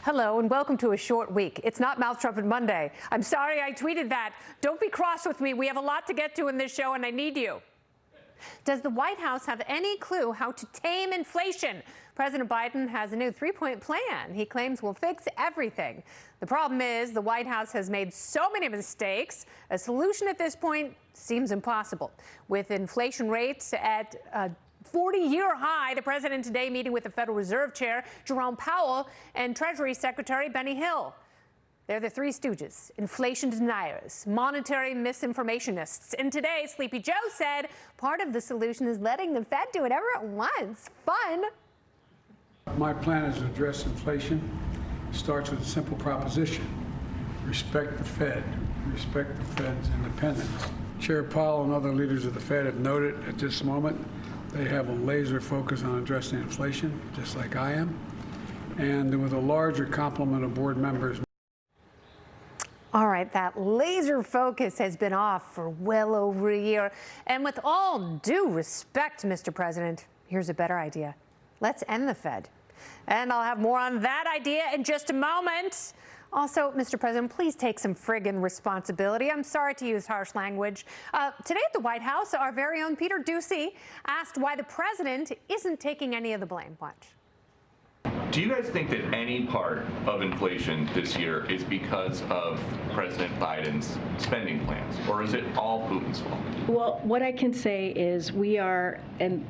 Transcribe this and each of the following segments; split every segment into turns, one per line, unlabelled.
Hello and welcome to a short week. It's not Mouth Trumpet Monday. I'm sorry I tweeted that. Don't be cross with me. We have a lot to get to in this show and I need you. Does the White House have any clue how to tame inflation? President Biden has a new three-point plan he claims will fix everything. The problem is the White House has made so many mistakes. A solution at this point seems impossible. With inflation rates at a 40-year high, the president today meeting with the Federal Reserve Chair Jerome Powell and Treasury Secretary Benny Hill. They're the three stooges, inflation deniers, monetary misinformationists. And today, Sleepy Joe said part of the solution is letting the Fed do whatever it wants. Fun.
My plan is to address inflation. It starts with a simple proposition. Respect the Fed. Respect the Fed's independence. Chair Powell and other leaders of the Fed have noted at this moment they have a laser focus on addressing inflation, just like I am, and with a larger complement of board members.
All right, that laser focus has been off for well over a year. And with all due respect, Mr. President, here's a better idea. Let's end the Fed. And I'll have more on that idea in just a moment. Also, Mr. President, please take some friggin' responsibility. I'm sorry to use harsh language. Today at the White House, our very own Peter Doocy asked why the president isn't taking any of the blame. Watch.
Do you guys think that any part of inflation this year is because of President Biden's spending plans, or is it all Putin's fault?
Well, what I can say is we are, and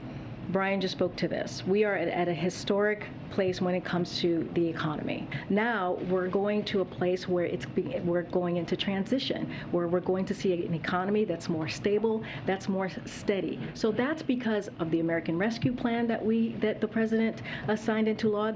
Brian just spoke to this, we are at a historic place when it comes to the economy. Now we're going to a place where we're going into transition, where we're going to see an economy that's more stable, that's more steady. So that's because of the American Rescue Plan that the president signed into law.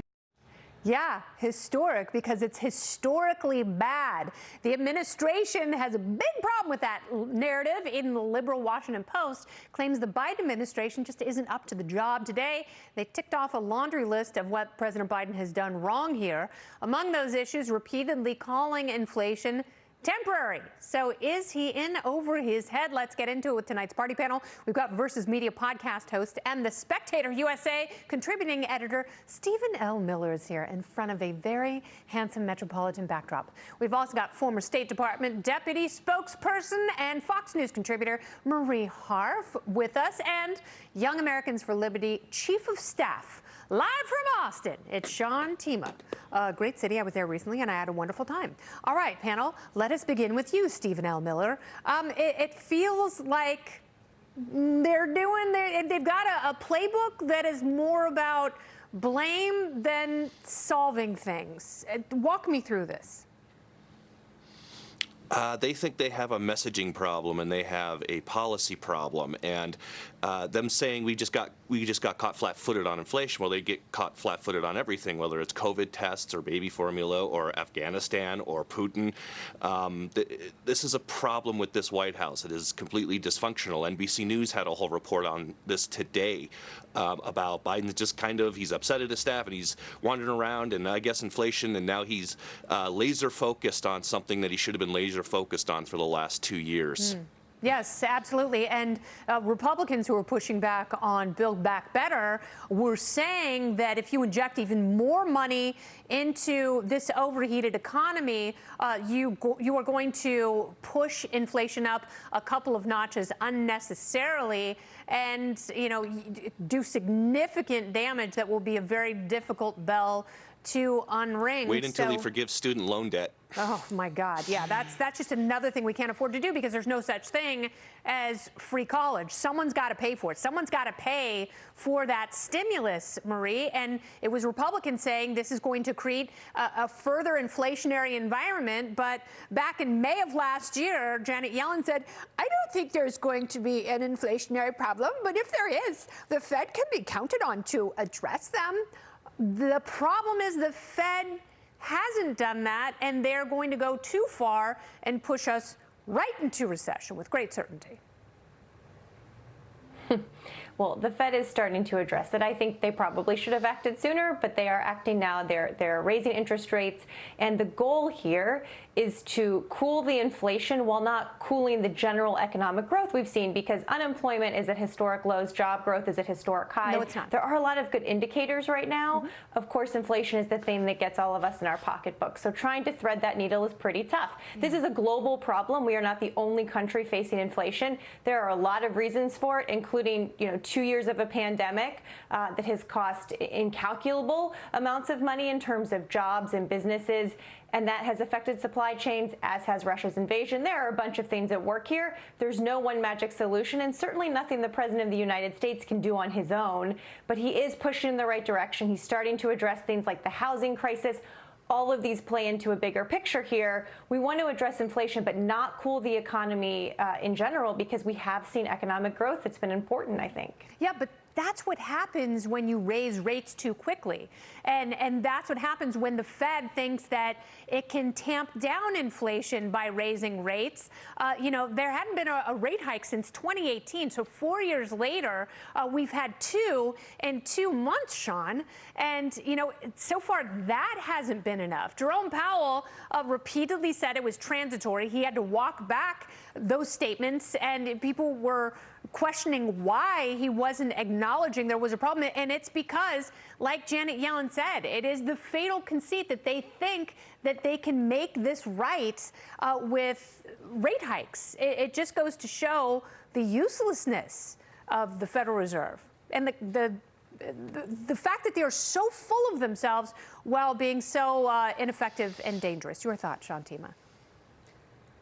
Yeah, historic, because it's historically bad. The administration has a big problem with that narrative. In the liberal Washington Post, claims the Biden administration just isn't up to the job. Today, they ticked off a laundry list of what President Biden has done wrong here. Among those issues, repeatedly calling inflation temporary. So is he in over his head? Let's get into it with tonight's party panel. We've got Versus Media podcast host and the Spectator USA contributing editor Stephen L. Miller is here in front of a very handsome metropolitan backdrop. We've also got former State Department deputy spokesperson and Fox News contributor Marie Harf with us, and Young Americans for Liberty chief of staff live from Austin, it's Sean Themea. Great city. I was there recently and I had a wonderful time. All right, panel, let us begin with you, Stephen L. Miller. It feels like they've got a playbook that is more about blame than solving things. Walk me through this.
They think they have a messaging problem and they have a policy problem, and them saying we just got caught flat-footed on inflation. Well, they get caught flat-footed on everything, whether it's COVID tests or baby formula or Afghanistan or Putin. This is a problem with this White House. It is completely dysfunctional. NBC News had a whole report on this today about Biden just he's upset at his staff and he's wandering around, and I guess inflation, and now he's laser focused on something that he should have been laser focused on for the last 2 years.
Yes, absolutely. And Republicans who are pushing back on Build Back Better were saying that if you inject even more money into this overheated economy, you are going to push inflation up a couple of notches unnecessarily and, do significant damage that will be a very difficult bell to unring.
Wait until he forgives student loan debt.
Oh my God, yeah, that's just another thing we can't afford to do, because there's no such thing as free college. Someone's got to pay for it. Someone's got to pay for that stimulus, Marie. And it was Republicans saying this is going to create a further inflationary environment. But back in May of last year, Janet Yellen said, I don't think there's going to be an inflationary problem, but if there is, the Fed can be counted on to address them. The problem is the Fed hasn't done that, and they're going to go too far and push us right into recession with great certainty.
Well, the Fed is starting to address it. I think they probably should have acted sooner, but they are acting now. They're raising interest rates, and the goal here is to cool the inflation while not cooling the general economic growth we've seen, because unemployment is at historic lows, job growth is at historic highs.
No, it's not.
There are a lot of good indicators right now. Of course, inflation is the thing that gets all of us in our pocketbooks. So trying to thread that needle is pretty tough. This is a global problem. We are not the only country facing inflation. There are a lot of reasons for it, including 2 years of a pandemic that has cost incalculable amounts of money in terms of jobs and businesses. And that has affected supply chains, as has Russia's invasion. There are a bunch of things at work here. There's no one magic solution, and certainly nothing the President of the United States can do on his own. But he is pushing in the right direction. He's starting to address things like the housing crisis. All of these play into a bigger picture here. We want to address inflation, but not cool the economy in general, because we have seen economic growth. It's been important, I think.
Yeah, but that's what happens when you raise rates too quickly. And that's what happens when the Fed thinks that it can tamp down inflation by raising rates. There hadn't been a rate hike since 2018. So 4 years later, we've had two in 2 months, Sean. And, so far that hasn't been enough. Jerome Powell repeatedly said it was transitory. He had to walk back those statements, and people were questioning why he wasn't acknowledging there was a problem. And it's because, like Janet Yellen said, it is the fatal conceit that they think that they can make this right with rate hikes. It just goes to show the uselessness of the Federal Reserve and the fact that they are so full of themselves while being so ineffective and dangerous. Your thoughts, Sean Themea?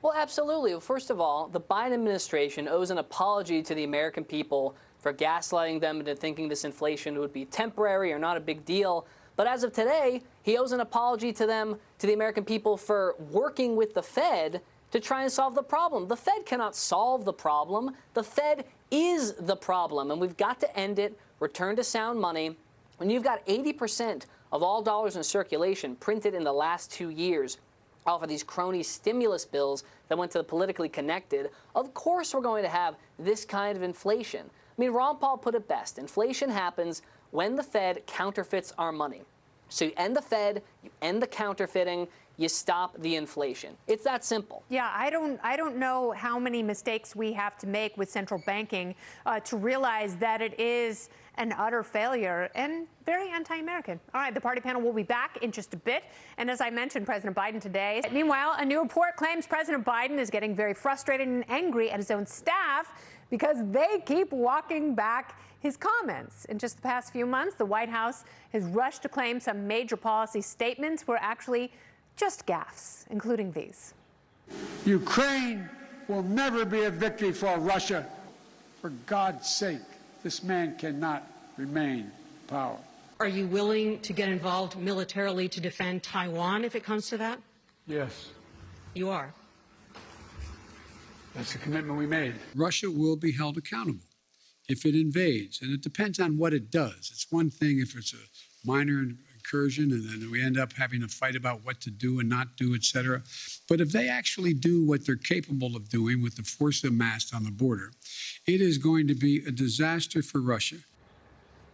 Well, absolutely. Well, first of all, the Biden administration owes an apology to the American people for gaslighting them into thinking this inflation would be temporary or not a big deal. But as of today, he owes an apology to the American people, for working with the Fed to try and solve the problem. The Fed cannot solve the problem. The Fed is the problem, and we've got to end it, return to sound money. When you've got 80% of all dollars in circulation printed in the last 2 years, off of these crony stimulus bills that went to the politically connected, of course we're going to have this kind of inflation. I mean, Ron Paul put it best. Inflation happens when the Fed counterfeits our money. So you end the Fed, you end the counterfeiting, you stop the inflation. It's that simple.
Yeah, I don't know how many mistakes we have to make with central banking to realize that it is an utter failure and very anti-American. All right, the party panel will be back in just a bit. And as I mentioned, President Biden today. Meanwhile, a new report claims President Biden is getting very frustrated and angry at his own staff because they keep walking back his comments. In just the past few months, the White House has rushed to claim some major policy statements were actually just gaffes, including these.
Ukraine will never be a victory for Russia. For God's sake, this man cannot remain in power.
Are you willing to get involved militarily to defend Taiwan if it comes to that?
Yes.
You are.
That's the commitment we made. Russia will be held accountable if it invades, and it depends on what it does. It's one thing if it's a minor incursion and then we end up having a fight about what to do and not do, et cetera. But if they actually do what they're capable of doing with the force amassed on the border, it is going to be a disaster for Russia.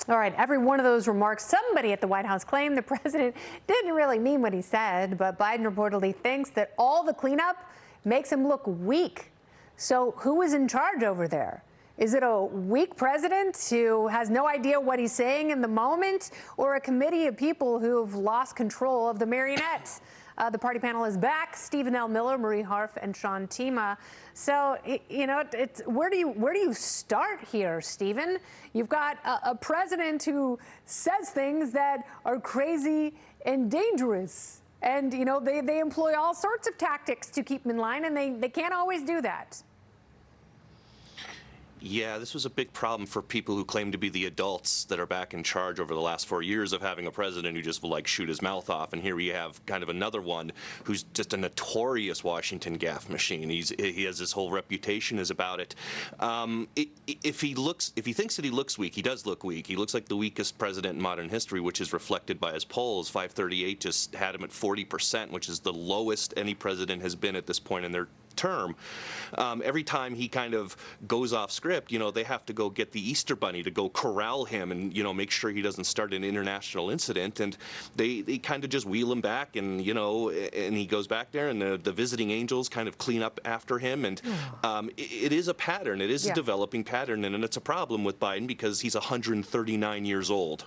All right, every one of those remarks, somebody at the White House claimed the president didn't really mean what he said, but Biden reportedly thinks that all the cleanup makes him look weak. So who is in charge over there? Is it a weak president who has no idea what he's saying in the moment, or a committee of people who have lost control of the marionettes? The party panel is back. Stephen L. Miller, Marie Harf, and Sean Themea. So, where do you start here, Stephen? You've got a president who says things that are crazy and dangerous. And, they employ all sorts of tactics to keep him in line, and they can't always do that.
Yeah, this was a big problem for people who claim to be the adults that are back in charge over the last 4 years of having a president who just will shoot his mouth off. And here we have kind of another one who's just a notorious Washington gaffe machine. He has this whole reputation is about it. If he thinks that he looks weak, he does look weak. He looks like the weakest president in modern history, which is reflected by his polls. 538 just had him at 40%, which is the lowest any president has been at this point in their term. Every time he kind of goes off script, they have to go get the Easter Bunny to go corral him and, make sure he doesn't start an international incident. And they kind of just wheel him back, and, and he goes back there, and the visiting angels kind of clean up after him. And it is a pattern. It is a developing pattern, and it's a problem with Biden because he's 139 years old.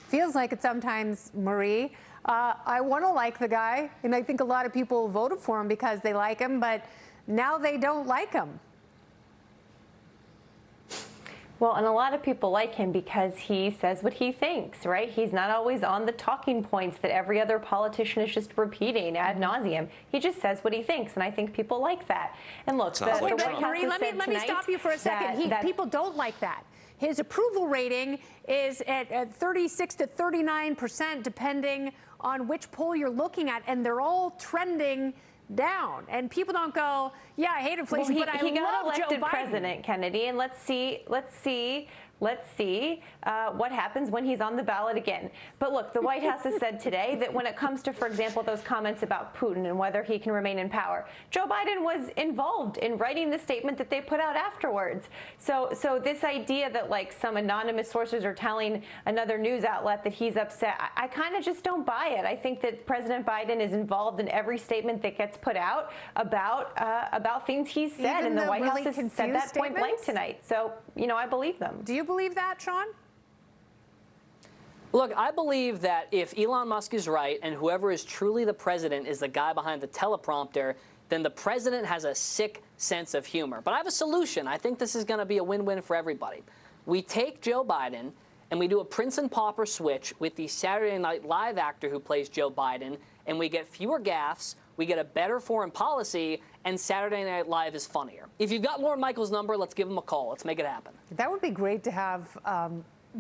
Feels like it sometimes, Marie. I want to like the guy, and I think a lot of people voted for him because they like him, but now they don't like him.
Well, and a lot of people like him because he says what he thinks, right? He's not always on the talking points that every other politician is just repeating ad nauseum. He just says what he thinks, and I think people like that. And look, the White House
Marie,
has said
let me stop you for a second. People don't like that. His approval rating is at 36 to 39%, depending on which poll you're looking at, and they're all trending down. And people don't go, yeah, I hate inflation, but I love Joe Biden.
He got elected president, Kennedy, and let's see what happens when he's on the ballot again. But look, the White House has said today that when it comes to, for example, those comments about Putin and whether he can remain in power, Joe Biden was involved in writing the statement that they put out afterwards. So this idea that like some anonymous sources are telling another news outlet that he's upset, I kind of just don't buy it. I think that President Biden is involved in every statement that gets put out about things he's said, and the White House has said that point blank tonight. So, I believe them.
Do you believe that, Sean?
Look, I believe that if Elon Musk is right and whoever is truly the president is the guy behind the teleprompter, then the president has a sick sense of humor. But I have a solution. I think this is going to be a win-win for everybody. We take Joe Biden and we do a Prince and Pauper switch with the Saturday Night Live actor who plays Joe Biden, and we get fewer gaffes, we get a better foreign policy, and Saturday Night Live is funnier. If you've got Lorne Michaels' number, let's give him a call. Let's make it happen.
That would be great to have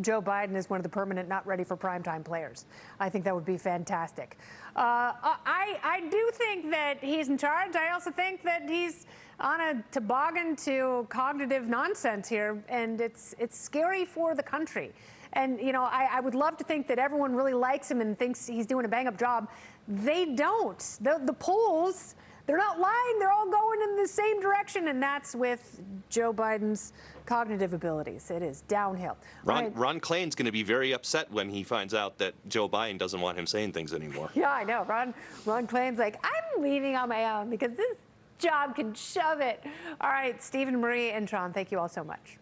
Joe Biden as one of the permanent not ready for primetime players. I think that would be fantastic. I do think that he's in charge. I also think that he's on a toboggan to cognitive nonsense here, and it's scary for the country. And, I would love to think that everyone really likes him and thinks he's doing a bang-up job. They don't. The polls, they're not lying. They're all going in the same direction, and that's with Joe Biden's cognitive abilities. It is downhill.
Ron Klain's going to be very upset when he finds out that Joe Biden doesn't want him saying things anymore.
Yeah, I know. Ron Klain's like, I'm leaving on my own because this job can shove it. All right, Stephen, Marie, and Sean, thank you all so much.